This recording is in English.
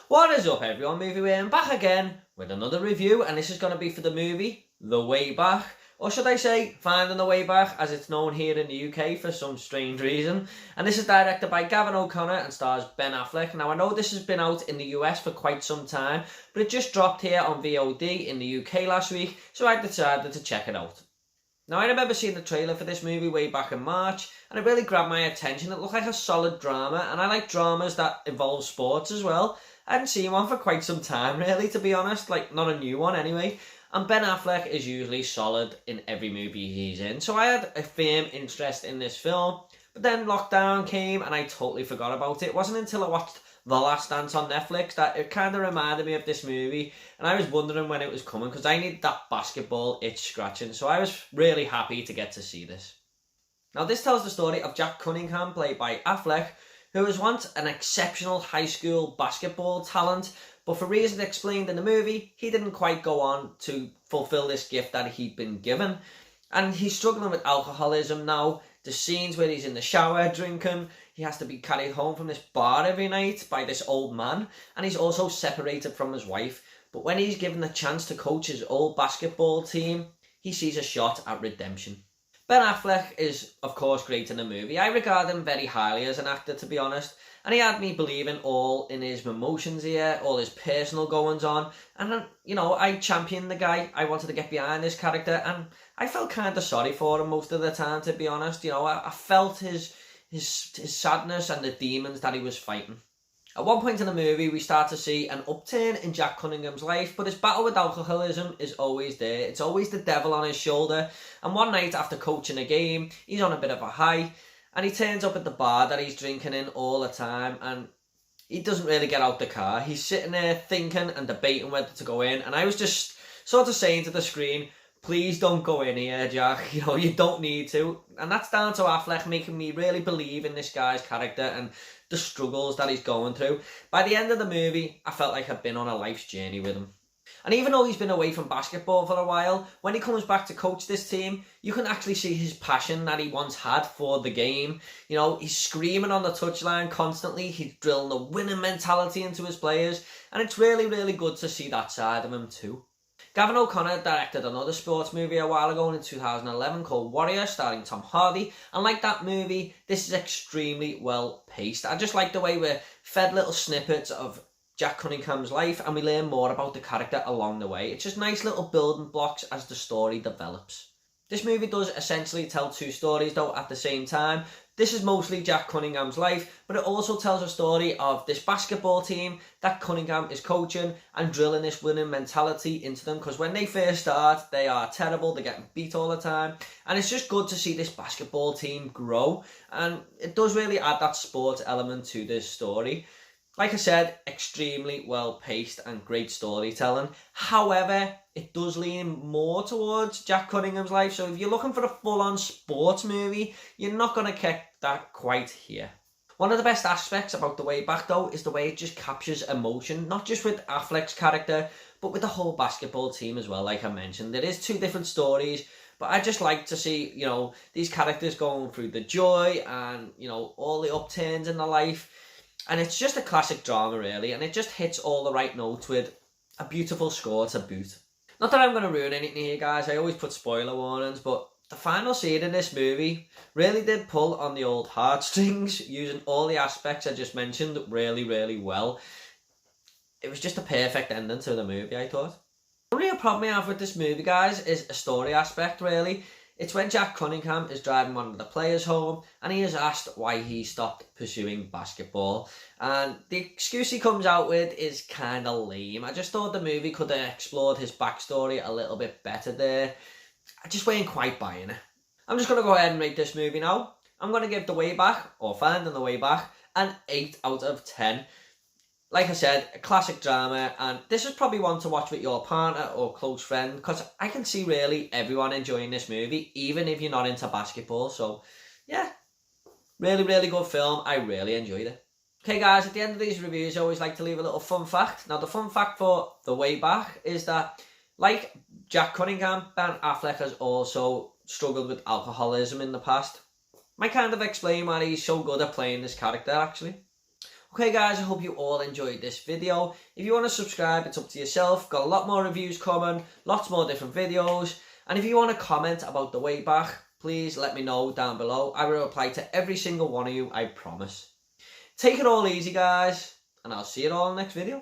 What is up everyone, Movie Way, back again with another review, and this is going to be for the movie The Way Back, or should I say Finding the Way Back as it's known here in the UK for some strange reason. And this is directed by Gavin O'Connor and stars Ben Affleck. Now I know this has been out in the US for quite some time, but it just dropped here on VOD in the UK last week, so I decided to check it out. Now I remember seeing the trailer for this movie way back in March, and it really grabbed my attention. It looked like a solid drama, and I like dramas that involve sports as well. I hadn't seen one for quite some time really, to be honest, like not a new one anyway. And Ben Affleck is usually solid in every movie he's in, so I had a firm interest in this film. But then lockdown came and I totally forgot about it. It wasn't until I watched The Last Dance on Netflix that it kind of reminded me of this movie, and I was wondering when it was coming because I needed that basketball itch scratching, so I was really happy to get to see this. Now this tells the story of Jack Cunningham, played by Affleck, who was once an exceptional high school basketball talent, but for reasons explained in the movie, he didn't quite go on to fulfill this gift that he'd been given. And he's struggling with alcoholism now. The scenes where he's in the shower drinking, he has to be carried home from this bar every night by this old man, and he's also separated from his wife. But when he's given the chance to coach his old basketball team, he sees a shot at redemption. Ben Affleck is, of course, great in the movie. I regard him very highly as an actor, to be honest. And he had me believing all in his emotions here, all his personal goings on. And, you know, I championed the guy. I wanted to get behind this character. And I felt kind of sorry for him most of the time, to be honest. You know, I felt his sadness and the demons that he was fighting. At one point in the movie, we start to see an upturn in Jack Cunningham's life, but his battle with alcoholism is always there. It's always the devil on his shoulder. And one night after coaching a game, he's on a bit of a high, and he turns up at the bar that he's drinking in all the time, and he doesn't really get out the car. He's sitting there thinking and debating whether to go in, and I was just sort of saying to the screen, please don't go in here, Jack. You know, you don't need to. And that's down to Affleck making me really believe in this guy's character and the struggles that he's going through. By the end of the movie, I felt like I'd been on a life's journey with him. And even though he's been away from basketball for a while, when he comes back to coach this team, you can actually see his passion that he once had for the game. You know, he's screaming on the touchline constantly. He's drilling the winning mentality into his players. And it's really, really good to see that side of him too. Gavin O'Connor directed another sports movie a while ago in 2011 called Warrior, starring Tom Hardy, and like that movie, this is extremely well paced. I just like the way we're fed little snippets of Jack Cunningham's life and we learn more about the character along the way. It's just nice little building blocks as the story develops. This movie does essentially tell two stories though at the same time. This is mostly Jack Cunningham's life, but it also tells a story of this basketball team that Cunningham is coaching and drilling this winning mentality into them, because when they first start, they are terrible, they're getting beat all the time, and it's just good to see this basketball team grow, and it does really add that sports element to this story. Like I said, extremely well paced and great storytelling. However, it does lean more towards Jack Cunningham's life. So if you're looking for a full-on sports movie, you're not going to get that quite here. One of the best aspects about The Way Back though is the way it just captures emotion, not just with Affleck's character, but with the whole basketball team as well, like I mentioned. There is two different stories, but I just like to see, you know, these characters going through the joy and, you know, all the upturns in their life. And it's just a classic drama really, and it just hits all the right notes with a beautiful score to boot. Not that I'm going to ruin anything here guys, I always put spoiler warnings, but the final scene in this movie really did pull on the old heartstrings, using all the aspects I just mentioned really, really well. It was just a perfect ending to the movie, I thought. The real problem I have with this movie guys is a story aspect really. It's when Jack Cunningham is driving one of the players home and he is asked why he stopped pursuing basketball. And the excuse he comes out with is kind of lame. I just thought the movie could have explored his backstory a little bit better there. I just wasn't quite buying it. I'm just going to go ahead and rate this movie now. I'm going to give The Way Back, or Finding the Way Back, an 8 out of 10. Like I said, a classic drama, and this is probably one to watch with your partner or close friend, because I can see really everyone enjoying this movie, even if you're not into basketball. So, yeah, really, really good film. I really enjoyed it. Okay, guys, at the end of these reviews, I always like to leave a little fun fact. Now, the fun fact for The Way Back is that, like Jack Cunningham, Ben Affleck has also struggled with alcoholism in the past. Might kind of explain why he's so good at playing this character, actually. Okay guys, I hope you all enjoyed this video. If you want to subscribe, it's up to yourself. Got a lot more reviews coming, lots more different videos. And if you want to comment about the way back, please let me know down below. I will reply to every single one of you, I promise. Take it all easy guys, and I'll see you all in the next video.